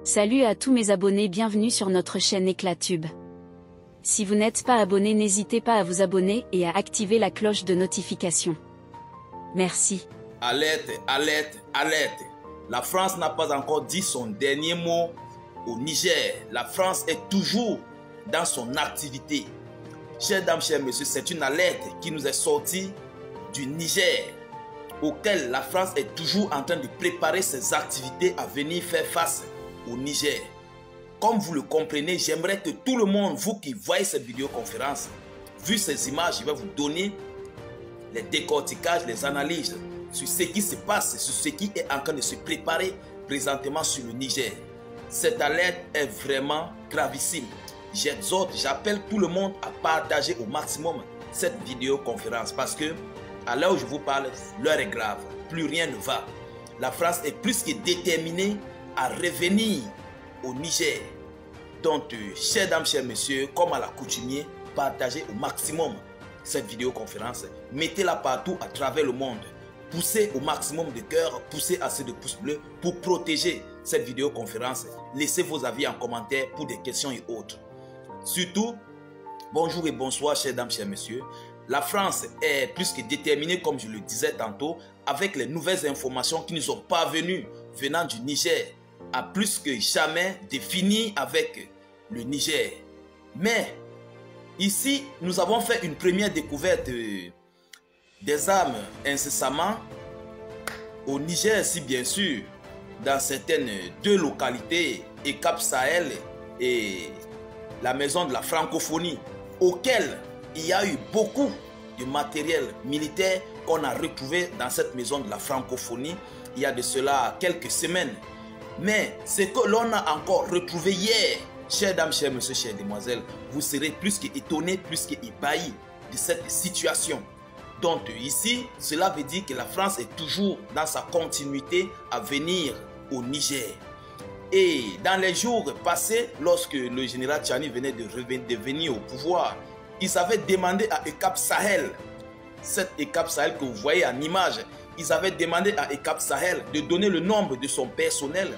Salut à tous mes abonnés, bienvenue sur notre chaîne Éclatube. Si vous n'êtes pas abonné, n'hésitez pas à vous abonner et à activer la cloche de notification. Merci. Alerte, alerte, alerte. La France n'a pas encore dit son dernier mot au Niger. La France est toujours dans son activité. Chers dames, chers messieurs, c'est une alerte qui nous est sortie du Niger, auquel la France est toujours en train de préparer ses activités à venir faire face au Niger. Comme vous le comprenez, j'aimerais que tout le monde, vous qui voyez cette vidéoconférence, vu ces images, je vais vous donner les décorticages, les analyses sur ce qui se passe, sur ce qui est en train de se préparer présentement sur le Niger. Cette alerte est vraiment gravissime. J'exhorte, j'appelle tout le monde à partager au maximum cette vidéoconférence parce que à l'heure où je vous parle, l'heure est grave, plus rien ne va. La France est plus que déterminée à revenir au Niger. Donc, chers dames, chers messieurs, comme à l'accoutumée, partagez au maximum cette vidéoconférence. Mettez-la partout à travers le monde. Poussez au maximum de cœur, poussez assez de pouces bleus pour protéger cette vidéoconférence. Laissez vos avis en commentaire pour des questions et autres. Surtout, bonjour et bonsoir, chers dames, chers messieurs. La France est plus que déterminée, comme je le disais tantôt, avec les nouvelles informations qui nous sont parvenues venant du Niger, à plus que jamais de finir avec le Niger. Mais ici, nous avons fait une première découverte des armes incessamment au Niger, si bien sûr, dans certaines deux localités, et Cap Sahel et la maison de la francophonie, auquel il y a eu beaucoup de matériel militaire qu'on a retrouvé dans cette maison de la francophonie il y a de cela quelques semaines. Mais ce que l'on a encore retrouvé hier, chers dames, chers messieurs, chères demoiselles, vous serez plus qu'étonnés, plus qu'ébahis de cette situation. Donc ici, cela veut dire que la France est toujours dans sa continuité à venir au Niger. Et dans les jours passés, lorsque le général Tchani venait de venir au pouvoir, ils avaient demandé à ECAP Sahel, cette ECAP Sahel que vous voyez en image, ils avaient demandé à ECAP Sahel de donner le nombre de son personnel.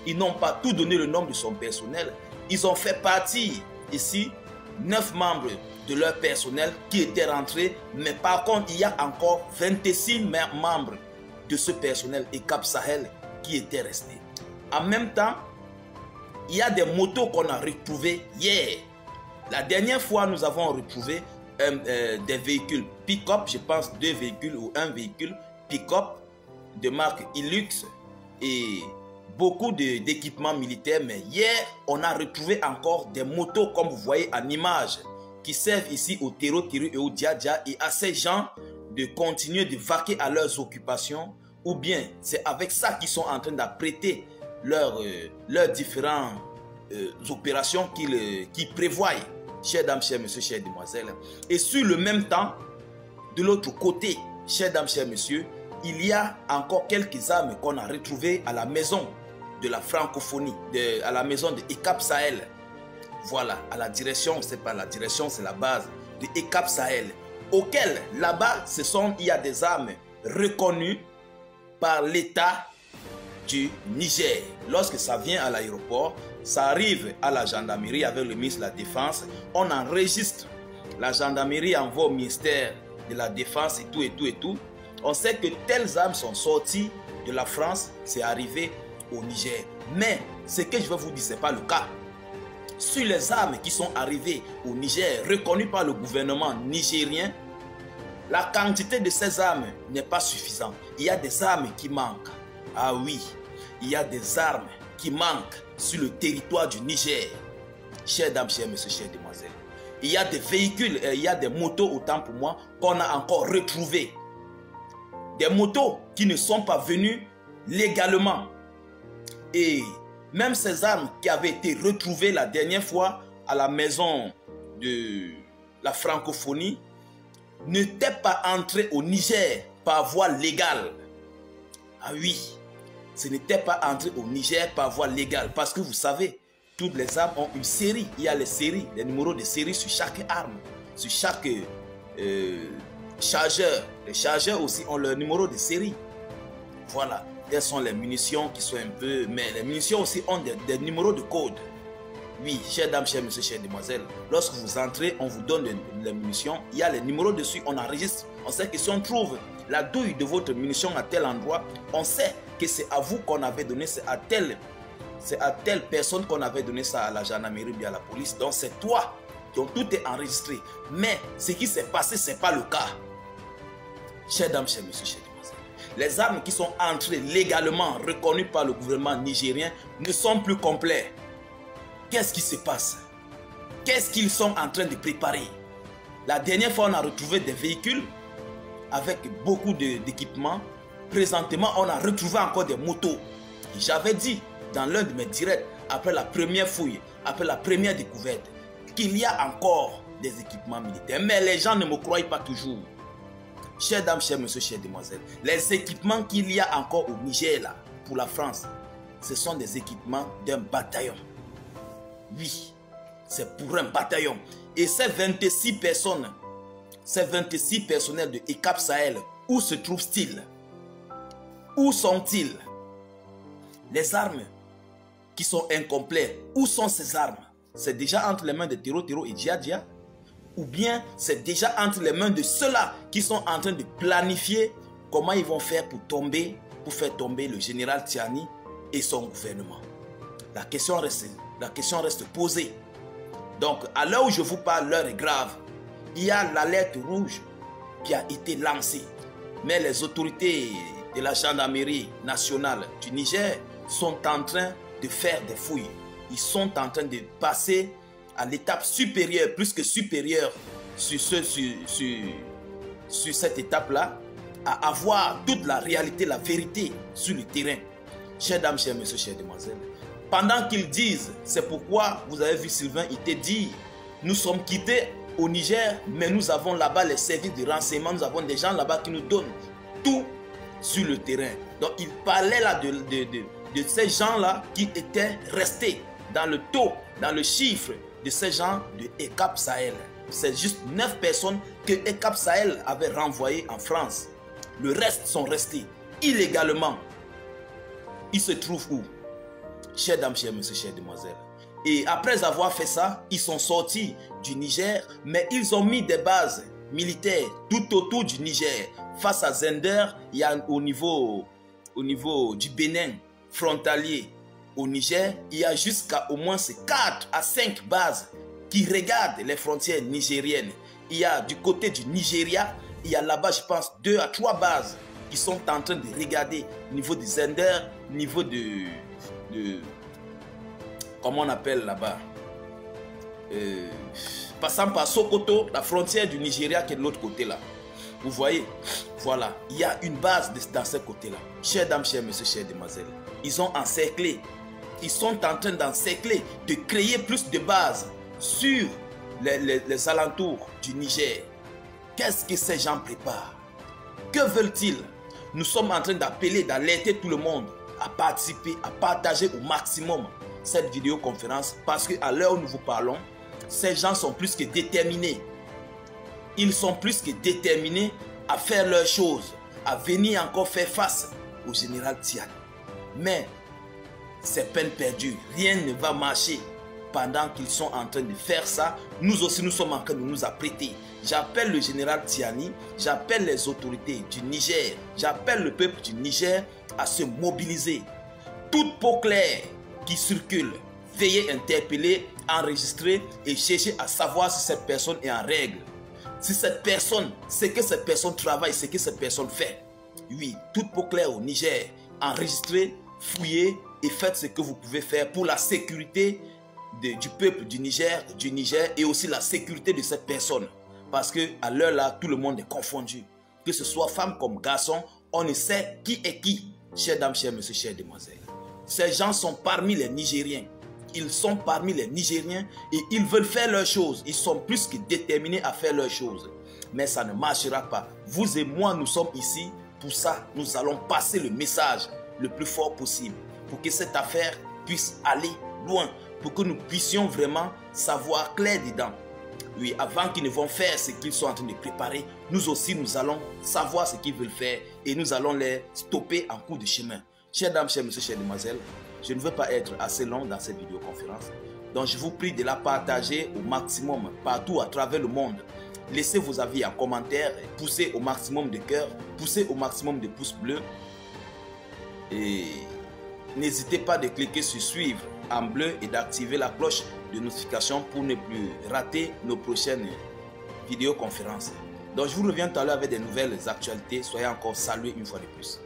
Ils n'ont pas tout donné le nombre de son personnel. Ils ont fait partir ici 9 membres de leur personnel qui étaient rentrés. Mais par contre, il y a encore 26 membres de ce personnel ECAP Sahel qui étaient restés. En même temps, il y a des motos qu'on a retrouvées hier. La dernière fois, nous avons retrouvé des véhicules pick-up, je pense 2 véhicules ou un véhicule pick-up de marque Hilux et beaucoup d'équipements militaires. Mais hier, on a retrouvé encore des motos, comme vous voyez en image, qui servent ici au Tero Tiru et au Dia et à ces gens de continuer de vaquer à leurs occupations, ou bien c'est avec ça qu'ils sont en train d'apprêter leurs différentes opérations qu'ils prévoient, chers dames, chers messieurs, chères demoiselles. Et sur le même temps, de l'autre côté, chers dames, chers messieurs, il y a encore quelques armes qu'on a retrouvées à la maison de la francophonie, à la maison de ECAP Sahel. Voilà, à la direction, c'est pas la direction, c'est la base de ECAP Sahel, auquel là-bas, il y a des armes reconnues par l'État du Niger. Lorsque ça vient à l'aéroport, ça arrive à la gendarmerie avec le ministre de la Défense, on enregistre, la gendarmerie envoie au ministère de la Défense et tout et tout et tout. On sait que telles armes sont sorties de la France, c'est arrivé au Niger. Mais ce que je vais vous dire, ce n'est pas le cas. Sur les armes qui sont arrivées au Niger, reconnues par le gouvernement nigérien, la quantité de ces armes n'est pas suffisante. Il y a des armes qui manquent. Ah oui, il y a des armes qui manquent sur le territoire du Niger. Chers dames, chers messieurs, chères demoiselles. Il y a des véhicules, il y a des motos, autant pour moi, qu'on a encore retrouvées. Des motos qui ne sont pas venues légalement. Et même ces armes qui avaient été retrouvées la dernière fois à la maison de la francophonie n'étaient pas entrées au Niger par voie légale. Ah oui, ce n'était pas entré au Niger par voie légale. Parce que vous savez, toutes les armes ont une série. Il y a les séries, les numéros de série sur chaque arme, sur chaque chargeur. Les chargeurs aussi ont leur numéro de série. Voilà. quelles sont les munitions qui sont un peu... Mais les munitions aussi ont des numéros de code. Oui, chers dames, chers messieurs, chères demoiselles, lorsque vous entrez, on vous donne les munitions. Il y a les numéros dessus, on enregistre. On sait que si on trouve la douille de votre munition à tel endroit, on sait que c'est à vous qu'on avait donné, c'est à telle personne qu'on avait donné ça à la gendarmerie ou à la police. Donc c'est toi, donc tout est enregistré. Mais ce qui s'est passé, ce n'est pas le cas. Chers dames, chers messieurs, chères demoiselles, les armes qui sont entrées légalement, reconnues par le gouvernement nigérien, ne sont plus complets. Qu'est-ce qui se passe? Qu'est-ce qu'ils sont en train de préparer? La dernière fois, on a retrouvé des véhicules avec beaucoup d'équipements. Présentement, on a retrouvé encore des motos. J'avais dit dans l'un de mes directs, après la première fouille, après la première découverte, qu'il y a encore des équipements militaires. Mais les gens ne me croient pas toujours. Chers dames, chers messieurs, chères demoiselles, les équipements qu'il y a encore au Niger, là, pour la France, ce sont des équipements d'un bataillon. Oui, c'est pour un bataillon. Et ces 26 personnes, ces 26 personnels de ECAP Sahel, où se trouvent-ils? Où sont-ils? Les armes qui sont incomplètes, où sont ces armes? C'est déjà entre les mains de Tero et Djia, ou bien c'est déjà entre les mains de ceux-là qui sont en train de planifier comment ils vont faire pour faire tomber le général Tiani et son gouvernement. La question reste posée. Donc, à l'heure où je vous parle, l'heure est grave. Il y a l'alerte rouge qui a été lancée. Mais les autorités de la gendarmerie nationale du Niger sont en train de faire des fouilles. Ils sont en train de passer à l'étape supérieure, plus que supérieure, sur cette étape-là, à avoir toute la réalité, la vérité sur le terrain. Chers dames, chers messieurs, chères demoiselles, pendant qu'ils disent, c'est pourquoi vous avez vu Sylvain Ité dire, nous sommes quittés au Niger, mais nous avons là-bas les services de renseignement, nous avons des gens là-bas qui nous donnent tout sur le terrain. Donc il parlait là de ces gens-là qui étaient restés dans le taux, dans le chiffre de ces gens de ECAP Sahel. C'est juste 9 personnes que ECAP Sahel avait renvoyées en France. Le reste sont restés illégalement. Ils se trouvent où? Chers dames, chers messieurs, chères demoiselles. Et après avoir fait ça, ils sont sortis du Niger, mais ils ont mis des bases militaires tout autour du Niger. Face à Zender, il y a au niveau du Bénin frontalier au Niger, il y a jusqu'à au moins 4 à 5 bases qui regardent les frontières nigériennes. Il y a du côté du Nigeria, il y a là-bas, je pense, 2 à 3 bases qui sont en train de regarder au niveau de Zender, au niveau de comment on appelle là-bas, passant par Sokoto, la frontière du Nigeria qui est de l'autre côté là. Vous voyez, voilà, il y a une base dans ce côté-là. Chers dames, chers messieurs, chères demoiselles, ils ont encerclé, ils sont en train d'encercler, de créer plus de bases sur les alentours du Niger. Qu'est-ce que ces gens préparent? Que veulent-ils? Nous sommes en train d'appeler, d'alerter tout le monde à participer, à partager au maximum cette vidéoconférence, parce qu'à l'heure où nous vous parlons, ces gens sont plus que déterminés. Ils sont plus que déterminés à faire leurs choses, à venir encore faire face au général Tiani. Mais c'est peine perdue, rien ne va marcher pendant qu'ils sont en train de faire ça. Nous aussi, nous sommes en train de nous apprêter. J'appelle le général Tiani, j'appelle les autorités du Niger, j'appelle le peuple du Niger à se mobiliser. Toute peau claire qui circule, veuillez interpeller, enregistrer et chercher à savoir si cette personne est en règle. Si cette personne, c'est que cette personne travaille, c'est que cette personne fait. Oui, toute peau claire au Niger, enregistrez, fouillez et faites ce que vous pouvez faire pour la sécurité du peuple du Niger et aussi la sécurité de cette personne. Parce qu'à l'heure là, tout le monde est confondu. Que ce soit femme comme garçon, on ne sait qui est qui. Chères dames, chers messieurs, chères demoiselles. Ces gens sont parmi les Nigériens. Ils sont parmi les Nigériens et ils veulent faire leurs choses. Ils sont plus que déterminés à faire leurs choses. Mais ça ne marchera pas. Vous et moi, nous sommes ici. Pour ça, nous allons passer le message le plus fort possible. Pour que cette affaire puisse aller loin. Pour que nous puissions vraiment savoir clair dedans. Oui, avant qu'ils ne vont faire ce qu'ils sont en train de préparer, nous aussi, nous allons savoir ce qu'ils veulent faire et nous allons les stopper en cours de chemin. Chers dames, chers messieurs, chères demoiselles, je ne veux pas être assez long dans cette vidéoconférence. Donc je vous prie de la partager au maximum partout à travers le monde. Laissez vos avis en commentaire, poussez au maximum de cœurs, poussez au maximum de pouces bleus. Et n'hésitez pas de cliquer sur suivre en bleu et d'activer la cloche de notification pour ne plus rater nos prochaines vidéoconférences. Donc je vous reviens tout à l'heure avec des nouvelles actualités. Soyez encore salués une fois de plus.